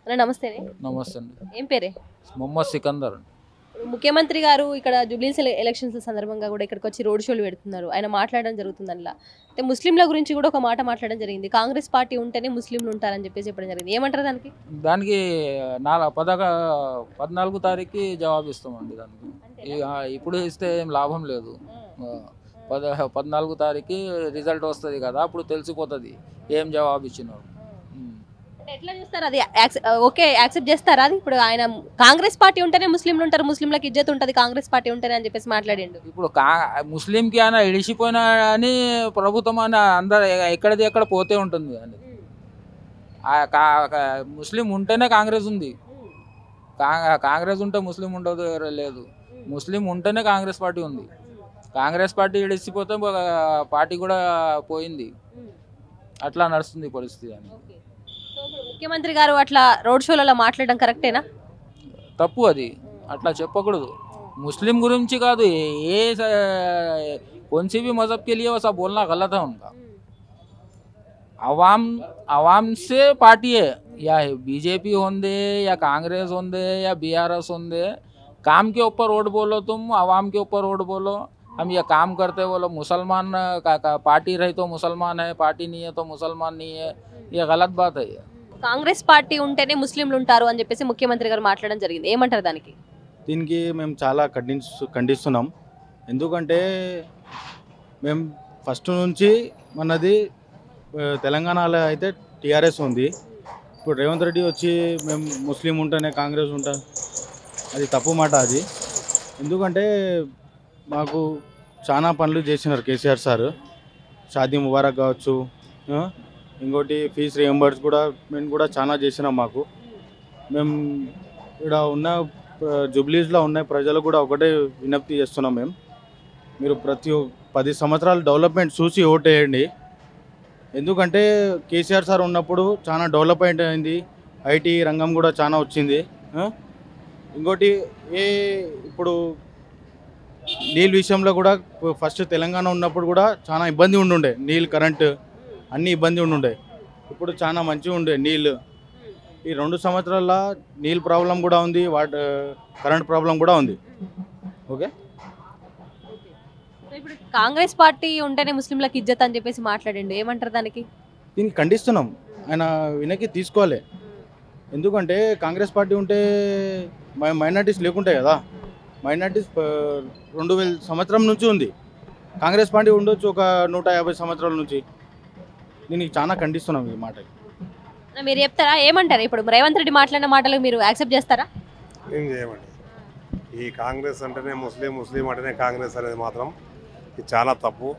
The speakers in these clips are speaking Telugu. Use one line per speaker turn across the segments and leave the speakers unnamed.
అన్న నమస్తే.
నమస్తే అండి.
ఏం పేరే?
మొహమ్మద్ సికందర్.
ముఖ్యమంత్రి గారు ఇక్కడ జూబ్లీస్ ఎలక్షన్స్ సందర్భంగా కూడా ఇక్కడికి వచ్చి రోడ్ షోలు పెడుతున్నారు. ఆయన మాట్లాడడం జరుగుతుంది అందులో. అయితే ముస్లింల గురించి కూడా ఒక మాట మాట్లాడడం జరిగింది. కాంగ్రెస్ పార్టీ ఉంటేనే ముస్లింలు ఉంటారని చెప్పేసి చెప్పడం జరిగింది. ఏమంటారు దానికి?
దానికి 14 తారీఖుకి జవాబు ఇస్తామండి. దానికి ఇప్పుడు ఇస్తే ఏం లాభం లేదు. 14 తారీఖుకి రిజల్ట్ వస్తుంది కదా, అప్పుడు తెలిసిపోతుంది ఏం జవాబు ఇచ్చినారు.
ఎట్లా చూస్తారు అది? ఓకే యాక్సెప్ట్ చేస్తారా అది? ఇప్పుడు ఆయన కాంగ్రెస్ పార్టీ ఉంటేనే ముస్లింలు ఉంటారు, ముస్లింలకు ఇజ్జత్ ఉంటుంది కాంగ్రెస్ పార్టీ ఉంటేనే అని చెప్పేసి మాట్లాడిండు.
ఇప్పుడు ముస్లింకి అయినా ఇడిచిపోయినా అని ప్రభుత్వం అని అందరు ఎక్కడిది ఎక్కడ పోతే ఉంటుంది అని. ముస్లిం ఉంటేనే కాంగ్రెస్ ఉంది. కాంగ్రెస్ ఉంటే ముస్లిం ఉండదు లేదు. ముస్లిం ఉంటేనే కాంగ్రెస్ పార్టీ ఉంది. కాంగ్రెస్ పార్టీ ఇడిచిపోతే పార్టీ కూడా పోయింది. అట్లా నడుస్తుంది పరిస్థితి అని.
ముఖ్యమంత్రి గారు అట్లా రోడ్ షోలలో మాట్లాడడం కరెక్టేనా?
తప్పు అది. అట్లా చెప్పకూడదు. मुस्लिम गुరించి కాదు, ఏ कौन सी भी मजहब के लिए वैसा बोलना गलत है उनका। आवाम से पार्टी है, या बीजेपी होंदे या कांग्रेस होंदे या बीआरएस होंदे, काम के ऊपर वोट बोलो तुम, आवाम के ऊपर वोट बोलो। हम ये काम करते बोलो मुसलमान का पार्टी रही तो मुसलमान है, पार्टी नहीं है तो मुसलमान नहीं है, ये गलत बात है।
కాంగ్రెస్ పార్టీ ఉంటేనే ముస్లింలు ఉంటారు అని చెప్పేసి ముఖ్యమంత్రి గారు మాట్లాడడం జరిగింది. ఏమంటారు దానికి?
దీనికి మేము చాలా ఖండిస్తున్నాం. ఎందుకంటే మేము ఫస్ట్ నుంచి మనది తెలంగాణలో అయితే టీఆర్ఎస్ ఉంది. ఇప్పుడు రేవంత్ రెడ్డి వచ్చి మేము ముస్లిం ఉంటేనే కాంగ్రెస్ ఉంటాం, అది తప్పు మాట అది. ఎందుకంటే మాకు చాలా పనులు చేసినారు కేసీఆర్ సార్. షాదీ ముబారక్ కావచ్చు, ఇంకోటి ఫీజు రియంబర్స్ కూడా మేము కూడా చాలా చేసినాం. మాకు మేము ఇక్కడ ఉన్న జూబ్లీస్లో ఉన్న ప్రజలు కూడా ఒకటే విజ్ఞప్తి చేస్తున్నాం. మీరు ప్రతి 10 సంవత్సరాలు డెవలప్మెంట్ చూసి ఓటేయండి. ఎందుకంటే కేసీఆర్ సార్ ఉన్నప్పుడు చాలా డెవలప్మెంట్ అయింది, ఐటీ రంగం కూడా చాలా వచ్చింది. ఇంకోటి ఇప్పుడు నీళ్ళ విషయంలో కూడా ఫస్ట్ తెలంగాణ ఉన్నప్పుడు కూడా చాలా ఇబ్బంది ఉండుండే, నీళ్ళు కరెంటు అన్నీ ఇబ్బంది ఉండుండే. ఇప్పుడు చాలా మంచిగా ఉండే నీళ్ళు. ఈ 2 సంవత్సరాల నీళ్ళు ప్రాబ్లం కూడా ఉంది, కరెంట్ ప్రాబ్లం కూడా ఉంది. ఓకే,
ఇప్పుడు కాంగ్రెస్ పార్టీ ఉంటేనే ముస్లింలకు ఇజ్జత్ అని చెప్పేసి మాట్లాడిండు. ఏమంటారు దానికి?
దీనికి ఖండిస్తున్నాం. ఆయన వినకి తీసుకోవాలి. ఎందుకంటే కాంగ్రెస్ పార్టీ ఉంటే మైనార్టీస్ లేకుంటాయి కదా. మైనార్టీస్ 2000 సంవత్సరం నుంచి ఉంది. కాంగ్రెస్ పార్టీ ఉండొచ్చు ఒక 150 సంవత్సరాల నుంచి. దీనికి చాలా ఖండిస్తున్నాం ఈ మాట.
మీరు చెప్తారా? ఏమంటారు? ఇప్పుడు రేవంత్ రెడ్డి మాట్లాడిన మాటలు మీరు యాక్సెప్ట్ చేస్తారా?
ఏం చేయమండి. ఈ కాంగ్రెస్ అంటేనే ముస్లిం అంటేనే కాంగ్రెస్ అనేది మాత్రం ఇది చాలా తప్పు.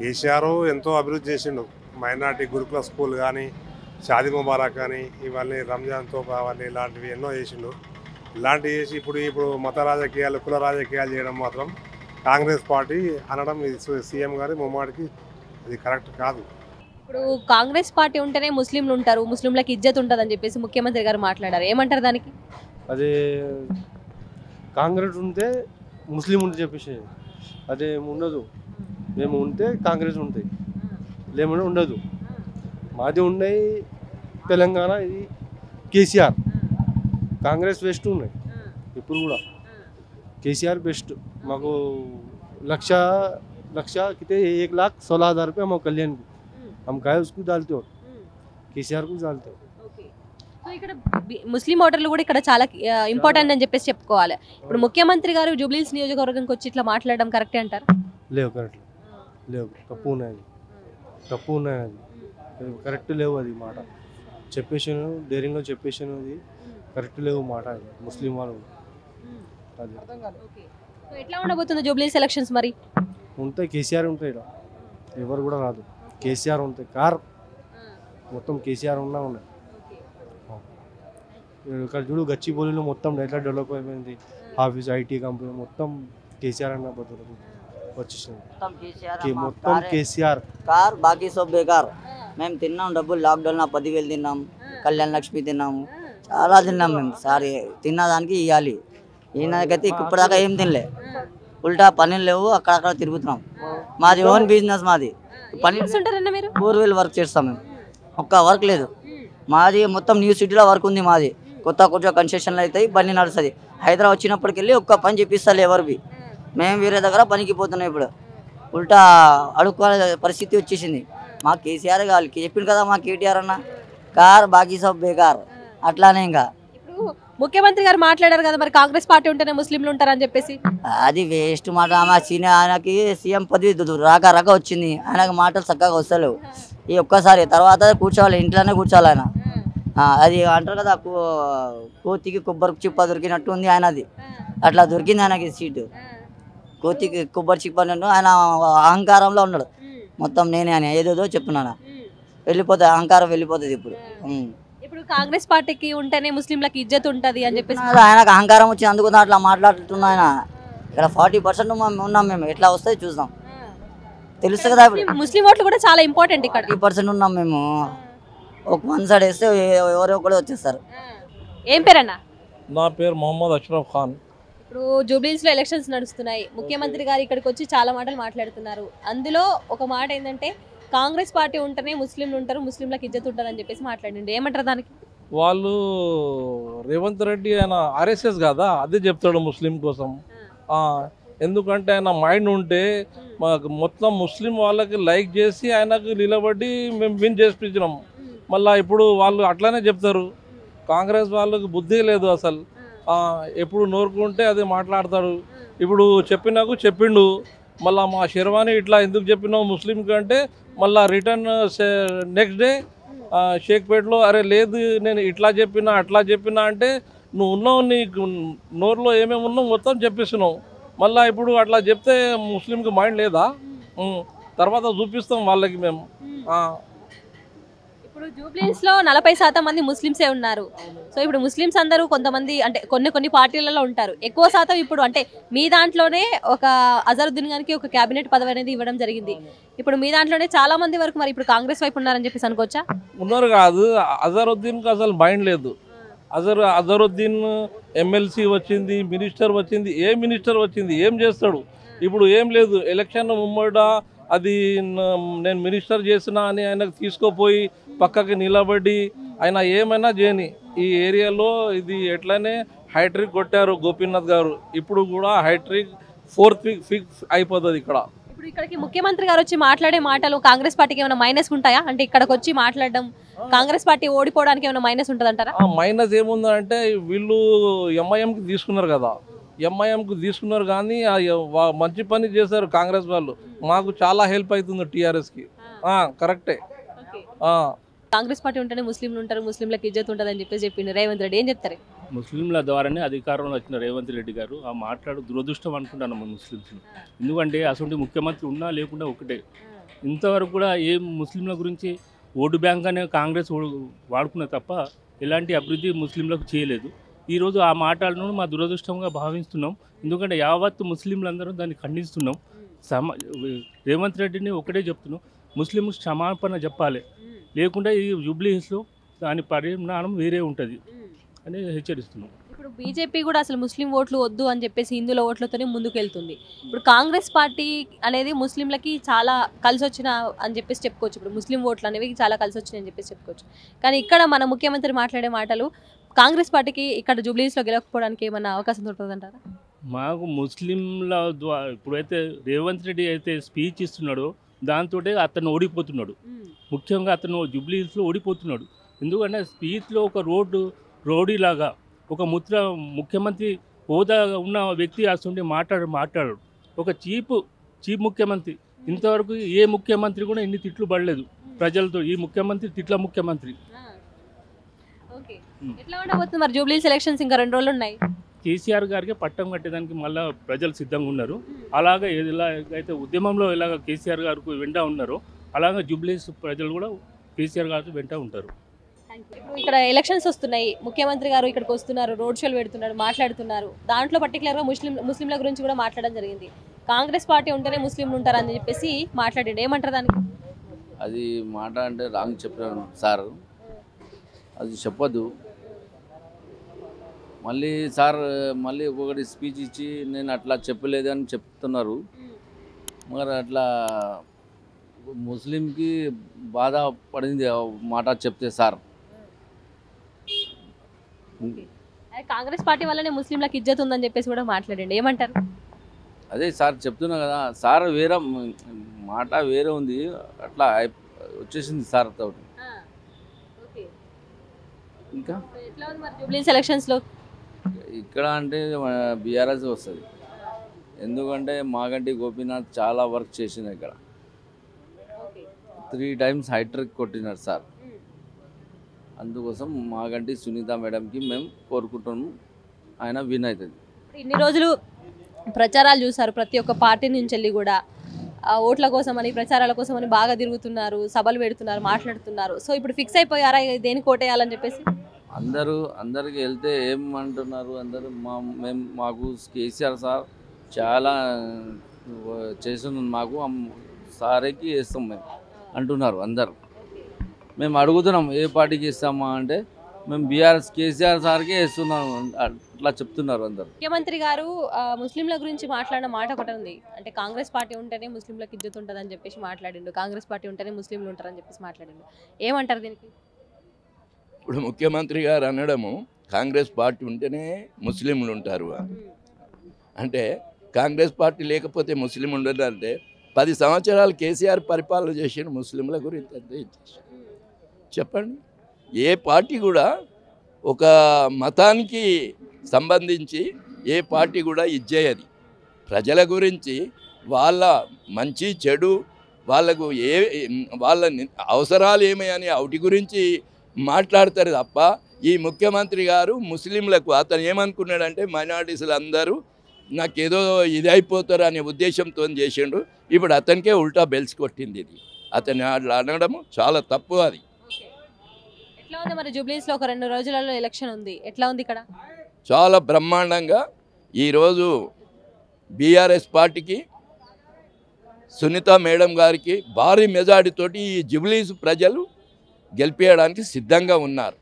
కేసీఆర్ ఎంతో అభివృద్ధి చేసిండు. మైనార్టీ గురుకుల స్కూల్ కానీ, షాదీ ముబారక్ కానీ, ఇవన్నీ రంజాన్ తోఫా అవన్నీ ఇలాంటివి ఎన్నో చేసిండు. ఇలాంటివి చేసి ఇప్పుడు మత రాజకీయాలు, కుల రాజకీయాలు చేయడం మాత్రం కాంగ్రెస్ పార్టీ అనడం సీఎం గారి ముమ్మాడికి అది కరెక్ట్ కాదు.
ఇప్పుడు కాంగ్రెస్ పార్టీ ఉంటేనే ముస్లింలు ఉంటారు, ముస్లింలకు ఇజ్జత్ ఉంటుంది అని చెప్పేసి ముఖ్యమంత్రి గారు మాట్లాడారు. ఏమంటారు దానికి?
అదే కాంగ్రెస్ ఉంటే ముస్లిం ఉంటే చెప్పేసి అదే ఉండదు. మేము ఉంటే కాంగ్రెస్ ఉంటాయి, లేమంటే ఉండదు. మాది ఉన్నాయి తెలంగాణ, ఇది కేసీఆర్. కాంగ్రెస్ బెస్ట్ ఉన్నాయి ఇప్పుడు కూడా. కేసీఆర్ బెస్ట్. మాకు लक्ष कितने 1,16,000 रुपये हम कल्याण को हम गए उसको डालते हो, కేసీఆర్ को डालते हो.
సో ఇక్కడ ముస్లిం ఓటర్లు కూడా ఇక్కడ చాలా ఇంపార్టెంట్ అని చెప్పేసి చెప్పుకోవాలి. ఇప్పుడు ముఖ్యమంత్రి గారు జూబ్లీస్ నియోజకవర్గంకి వచ్చి ఇట్లా మాట్లాడడం కరెక్టే అంటారు?
లేవు, కరెక్ట్ లేవు, తప్పు ఉన్నాయి, అది కరెక్ట్ లేవు. అది మాట చెప్పేసాను, డేరింగ్లో చెప్పేసాను, అది కరెక్ట్ లేవు మాట. అది ముస్లిం వాళ్ళు అది.
ఎట్లా ఉండబోతుంది జూబ్లీస్ ఎలక్షన్స్? మరి
ఉంటాయి, కేసీఆర్ ఉంటాయి, ఎవరు కూడా రాదు. కేసీఆర్ ఉంటాయి, కార్ మొత్తం కేసీఆర్ ఉన్నాయి. ఇక్కడ చూడు గచ్చిబౌలిలో మొత్తం ఎట్లా డెవలప్ అయిపోయింది. ఆఫీస్, ఐటీ కంపెనీ మొత్తం కేసీఆర్ అన్న వచ్చేసింది. మొత్తం కేసీఆర్
కార్, బాకీ సబ్ బేకార్. మేము తిన్నాం డబ్బులు, లాక్డౌన్ 10,000 తిన్నాం, కళ్యాణ లక్ష్మి తిన్నాము, చాలా తిన్నాం మేము. సారీ తిన్నదానికి ఇవ్వాలి. ఈయనకైతే ఇప్పటిదాకా ఏం తినలే, ఉల్టా పనులు లేవు, అక్కడక్కడ తిరుగుతున్నాం. మాది ఓన్ బిజినెస్. మాది బోర్వెల్ వర్క్ చేస్తాం మేము. ఒక్క వర్క్ లేదు మాది. మొత్తం న్యూ సిటీలో వర్క్ ఉంది మాది. కొత్త కొంచెం కన్సెషన్లు అవుతాయి, బండి నడుస్తుంది. హైదరాబాద్ వచ్చినప్పటికెళ్ళి ఒక్క పని చెప్పిస్తారు ఎవరివి. మేము వేరే దగ్గర పనికి పోతున్నాం. ఇప్పుడు ఉల్టా అడుక్కోవాల పరిస్థితి వచ్చేసింది. మా కేసీఆర్ కావాలి, చెప్పింది కదా మా కేటీఆర్ అన్న, కార్ బాకీ సబ్ బేకార్. అట్లానే ఇంకా
ఇప్పుడు ముఖ్యమంత్రి గారు మాట్లాడారు కదా, మరి కాంగ్రెస్ పార్టీ ఉంటేనే ముస్లింలు ఉంటారని చెప్పేసి.
అది వేస్ట్ మాట. ఆమె ఆయనకి సీఎం పదవి రాక రాక వచ్చింది, ఆయనకు మాటలు చక్కగా వస్తలేవు. ఈ ఒక్కసారి తర్వాత కూర్చోవాలి, ఇంట్లోనే కూర్చోవాలి ఆయన. అది అంటారు కదా, కోతికి కొబ్బరి చిప్ప దొరికినట్టు ఉంది ఆయనది. అట్లా దొరికింది ఆయనకి సీటు. కోతికి కొబ్బరి చిప్ప అన్నట్టు ఆయన అహంకారంలో ఉన్నాడు. మొత్తం నేనే అని ఏదేదో చెప్తున్నాను. వెళ్ళిపోతుంది, అహంకారం వెళ్ళిపోతుంది ఇప్పుడు.
ఇప్పుడు కాంగ్రెస్ పార్టీకి ఉంటేనే ముస్లింలకు ఇజ్జత్ ఉంటది అని చెప్పేసి
ఆయనకు అహంకారం వచ్చింది, అందుకు అట్లా మాట్లాడుతున్నా ఆయన. ఇక్కడ 40% ఉన్నాం మేము, ఎట్లా వస్తాయి చూద్దాం, తెలుస్తుంది కదా. ఇప్పుడు
ముస్లిం ఓట్లు కూడా చాలా ఇంపార్టెంట్ ఇక్కడ.
40% ఉన్నాం మేము. ఒక వన్ సైడ్ వేస్తే ఎవరో కూడా వచ్చేస్తారు.
ఏం పేరన్నా?
నా పేరు మొహమ్మద్ అష్రఫ్ ఖాన్.
ఇప్పుడు జూబ్లీహిల్స్ లో ఎలక్షన్స్ నడుస్తున్నాయి. ముఖ్యమంత్రి గారు ఇక్కడికి వచ్చి చాలా మాటలు మాట్లాడుతున్నారు. అందులో ఒక మాట ఏంటంటే కాంగ్రెస్ పార్టీ ఉంటేనే ముస్లింలు ఉంటారు, ముస్లింలకు ఇజ్జత్ ఉంటుంది అని చెప్పేసి మాట్లాడండి. ఏమంటారు దానికి?
వాళ్ళు రేవంత్ రెడ్డి ఆయన ఆర్ఎస్ఎస్ కదా, అదే చెప్తాడు ముస్లిం కోసం. ఎందుకంటే ఆయన మైండ్ ఉంటే మొత్తం ముస్లిం వాళ్ళకి లైక్ చేసి ఆయనకు నిలబడి మేము విన్ చేసినాం. మళ్ళీ ఇప్పుడు వాళ్ళు అట్లానే చెప్తారు. కాంగ్రెస్ వాళ్ళకి బుద్ధి లేదు అసలు. ఎప్పుడు నోరుకుంటే అది మాట్లాడతాడు. ఇప్పుడు చెప్పిండు, మళ్ళీ మా శర్వాణి ఇట్లా ఎందుకు చెప్పినావు ముస్లిం కంటే మళ్ళీ రిటర్న్ నెక్స్ట్ డే షేక్పేటలో అరే లేదు నేను ఇట్లా చెప్పినా అట్లా చెప్పినా అంటే నువ్వు ఉన్నావు, నీకు నోరులో ఏమేమి ఉన్నావు మొత్తం చెప్పిస్తున్నావు. మళ్ళీ ఇప్పుడు అట్లా చెప్తే ముస్లింకి మైండ్ లేదా? తర్వాత చూపిస్తాం వాళ్ళకి మేము.
ఇప్పుడు జూబ్లీహిల్స్ లో 40% మంది ముస్లింసే ఉన్నారు. సో ఇప్పుడు ముస్లిమ్స్ అందరూ కొంతమంది అంటే కొన్ని పార్టీలలో ఉంటారు. ఎక్కువ శాతం ఇప్పుడు అంటే మీ దాంట్లోనే ఒక అజరుద్దీన్ గారికి ఒక క్యాబినెట్ పదవి అనేది ఇవ్వడం జరిగింది. ఇప్పుడు మీ దాంట్లోనే చాలా మంది వరకు మరి ఇప్పుడు కాంగ్రెస్ వైపు ఉన్నారని చెప్పేసి అనుకోవచ్చా?
ఉన్నారు కాదు, అజరుద్దీన్కి అసలు మైండ్ లేదు. అజరుద్దీన్ ఎమ్మెల్సీ వచ్చింది, మినిస్టర్ వచ్చింది, ఏ మినిస్టర్ వచ్చింది, ఏం చేస్తాడు? ఇప్పుడు ఏం లేదు. ఎలక్షన్ ముమ్మట అది నేను మినిస్టర్ చేసినా అని ఆయనకు తీసుకోపోయి పక్కకి నిలబడి ఆయన ఏమైనా చేయని. ఈ ఏరియాలో ఇది ఎట్లనే హైట్రిక్ కొట్టారు గోపీనాథ్ గారు. ఇప్పుడు కూడా హైట్రిక్ 4th ఫిక్స్ అయిపోతుంది ఇక్కడ.
ఇప్పుడు ఇక్కడికి ముఖ్యమంత్రి గారు వచ్చి మాట్లాడే మాటలు కాంగ్రెస్ పార్టీకి ఏమైనా మైనస్ ఉంటాయా? అంటే ఇక్కడికి వచ్చి మాట్లాడడం కాంగ్రెస్ పార్టీ ఓడిపోవడానికి ఏమైనా మైనస్ ఉంటుంది అంటారా?
మైనస్ ఏముందంటే వీళ్ళు ఎంఐఎంకి తీసుకున్నారు కదా, ఎంఐఎంకు తీసుకున్నారు కానీ మంచి పని చేశారు కాంగ్రెస్ వాళ్ళు. మాకు చాలా హెల్ప్ అవుతుంది టీఆర్ఎస్కి. కరెక్టే.
కాంగ్రెస్ పార్టీ ఉంటేనే ముస్లింలు ఉంటారు, ముస్లింలకు ఇజ్జత్ ఉంటుంది అని చెప్పేసి చెప్పిండు రేవంత్ రెడ్డి. ఏం చెప్తారు?
ముస్లింల ద్వారానే అధికారంలో వచ్చిన రేవంత్ రెడ్డి గారు ఆ మాట్లాడు దురదృష్టం అనుకుంటాను మన ముస్లింస్. ఎందుకంటే అసలు ముఖ్యమంత్రి ఉన్నా లేకుండా ఒకటే. ఇంతవరకు కూడా ఏ ముస్లింల గురించి ఓటు బ్యాంక్ అనే కాంగ్రెస్ వాడుకున్న తప్ప ఎలాంటి అభివృద్ధి ముస్లింలకు చేయలేదు. ఈరోజు ఆ మాటలను మా దురదృష్టంగా భావిస్తున్నాం. ఎందుకంటే యావత్ ముస్లింలందరూ దాన్ని ఖండిస్తున్నాం. రేవంత్ రెడ్డిని ఒకటే చెప్తున్నాం, ముస్లిం క్షమాపణ చెప్పాలి, లేకుంటే ఈ జూబ్లీహిల్స్లో దాని పరిమాణం వేరే ఉంటుంది అని హెచ్చరిస్తున్నాం.
ఇప్పుడు బీజేపీ కూడా అసలు ముస్లిం ఓట్లు వద్దు అని చెప్పేసి హిందువుల ఓట్లతోనే ముందుకు వెళ్తుంది. ఇప్పుడు కాంగ్రెస్ పార్టీ అనేది ముస్లింలకి చాలా కలిసి వచ్చిన అని చెప్పేసి చెప్పుకోవచ్చు. ఇప్పుడు ముస్లిం ఓట్లు అనేవి చాలా కలిసి వచ్చినాయి అని చెప్పేసి చెప్పుకోవచ్చు. కానీ ఇక్కడ మన ముఖ్యమంత్రి మాట్లాడే మాటలు కాంగ్రెస్ పార్టీకి ఇక్కడ జూబ్లీహిల్స్లో గెలవకపోవడానికి ఏమైనా అవకాశం దొరుకుతుందంటారా?
మాకు ముస్లింల ద్వారా ఇప్పుడైతే రేవంత్ రెడ్డి అయితే స్పీచ్ ఇస్తున్నాడో దాంతో అతను ఓడిపోతున్నాడు. ముఖ్యంగా అతను జూబ్లీహిల్స్లో ఓడిపోతున్నాడు. ఎందుకంటే స్పీచ్లో ఒక రౌడీలాగా ఒక ముఖ్యమంత్రి హోదా ఉన్న వ్యక్తి అసలు మాట్లాడాడు. ఒక చీప్ ముఖ్యమంత్రి. ఇంతవరకు ఏ ముఖ్యమంత్రి కూడా ఇన్ని తిట్లు పడలేదు ప్రజలతో. ఈ ముఖ్యమంత్రి తిట్ల ముఖ్యమంత్రి.
ఎట్లా ఉండబోతుంది మరి జూబ్లీహిల్స్ ఎలక్షన్స్? ఇంకా 2 రోజులు ఉన్నాయి.
కేసీఆర్ గారికి పట్టం కట్టేదానికి మళ్ళీ ప్రజలు సిద్ధంగా ఉన్నారు. అలాగే ఎలాగైతే ఉద్యమంలో ఎలాగ కేసీఆర్ గారికి వెంట ఉన్నారో అలాగే జూబ్లీహిల్స్ ప్రజలు కూడా కేసీఆర్ గారికి వెంట ఉంటారు.
ఇక్కడ ఎలక్షన్స్ వస్తున్నాయి, ముఖ్యమంత్రి గారు ఇక్కడికి వస్తున్నారు, రోడ్ షోలు పెడుతున్నారు, మాట్లాడుతున్నారు. దాంట్లో పర్టికులర్గా ముస్లింల గురించి కూడా మాట్లాడడం జరిగింది. కాంగ్రెస్ పార్టీ ఉంటేనే ముస్లింలు ఉంటారని చెప్పేసి మాట్లాడండి. ఏమంటారు దానికి?
అది మాట అంటే రాంగ్ చెప్పాను సార్, అది చెప్పొద్దు. మళ్ళీ సార్ మళ్ళీ ఒకటి స్పీచ్ ఇచ్చి నేను అట్లా చెప్పలేదు అని చెప్తున్నారు. మరి అట్లా ముస్లింకి బాధ పడింది మాట చెప్తే సార్.
కాంగ్రెస్ పార్టీ వల్లనే ముస్లింలకు ఇజ్జత్ ఉందని చెప్పేసి కూడా మాట్లాడండి, ఏమంటారు?
అదే సార్ చెప్తున్నా కదా సార్, వేరే మాట వేరే ఉంది, అట్లా వచ్చేసింది సార్ తోటి. ఇంకా
ఎట్లా ఉంది మరి జూబ్లీస్ ఎలక్షన్స్ లో?
ఇక్కడ అంటే బీఆర్ఎస్ వస్తుంది, ఎందుకంటే మాగంటి గోపీనాథ్ చాలా వర్క్ చేసింది ఇక్కడ. 3 times హైట్రిక్ కొట్టినారు సార్. అందుకోసం మాగంటి సునీత మేడంకి మేము కోరుకుంటున్నాము, ఆయన విన్ అవుతుంది.
ఇన్ని రోజులు ప్రచారాలు చూసారు, ప్రతి ఒక్క పార్టీ నుంచి వెళ్ళి కూడా ఓట్ల కోసమని ప్రచారాల కోసమని బాగా తిరుగుతున్నారు, సభలు పెడుతున్నారు, మాట్లాడుతున్నారు. సో ఇప్పుడు ఫిక్స్ అయిపోయారా దేనికి ఓటేయాలని చెప్పేసి?
అందరికి వెళ్తే ఏమంటున్నారు అందరూ, మాకు కేసీఆర్ సార్ చాలా చేస్తున్నారు, మాకు సార్కి వేస్తాం మేము అంటున్నారు అందరు. మేము అడుగుతున్నాం ఏ పార్టీకి ఇస్తామా అంటే మేము బీఆర్ఎస్ కేసీఆర్ సార్కే వేస్తున్నాం అట్లా చెప్తున్నారు అందరు.
ముఖ్యమంత్రి గారు ముస్లింల గురించి మాట్లాడిన మాట ఒకటి ఉంది, అంటే కాంగ్రెస్ పార్టీ ఉంటేనే ముస్లింలకు ఇజ్జత్ ఉంటుంది అని చెప్పేసి మాట్లాడిండు, కాంగ్రెస్ పార్టీ ఉంటేనే ముస్లింలు ఉంటారని చెప్పేసి మాట్లాడిండు. ఏమంటారు దీనికి?
ఇప్పుడు ముఖ్యమంత్రి గారు అనడము కాంగ్రెస్ పార్టీ ఉంటేనే ముస్లింలు ఉంటారు అంటే, కాంగ్రెస్ పార్టీ లేకపోతే ముస్లిం ఉండదు అంటే 10 సంవత్సరాలు కేసీఆర్ పరిపాలన చేసిన ముస్లింల గురించి అంతే చెప్పండి. ఏ పార్టీ కూడా ఒక మతానికి సంబంధించి ఏ పార్టీ కూడా ఇచ్చేయది. ప్రజల గురించి వాళ్ళ మంచి చెడు వాళ్ళకు వాళ్ళ అవసరాలు ఏమని వాటి గురించి మాట్లాడతారు తప్ప, ఈ ముఖ్యమంత్రి గారు ముస్లింలకు అతను ఏమనుకున్నాడంటే మైనారిటీస్లు అందరూ నాకేదో ఇది అయిపోతారు అనే ఉద్దేశంతో చేసిండు. ఇప్పుడు అతనికే ఉల్టా బెల్స్ కొట్టింది. ఇది అతను అట్లా అనడము చాలా తప్పు. అది
ఎట్లా ఉంది మరి జూబ్లీస్లో ఒక 2 రోజులలో ఎలక్షన్ ఉంది, ఎట్లా ఉంది ఇక్కడ?
చాలా బ్రహ్మాండంగా ఈరోజు బీఆర్ఎస్ పార్టీకి సునీత మేడం గారికి భారీ మెజారిటీతోటి ఈ జూబ్లీస్ ప్రజలు గెలిపించడానికి సిద్ధంగా ఉన్నారు.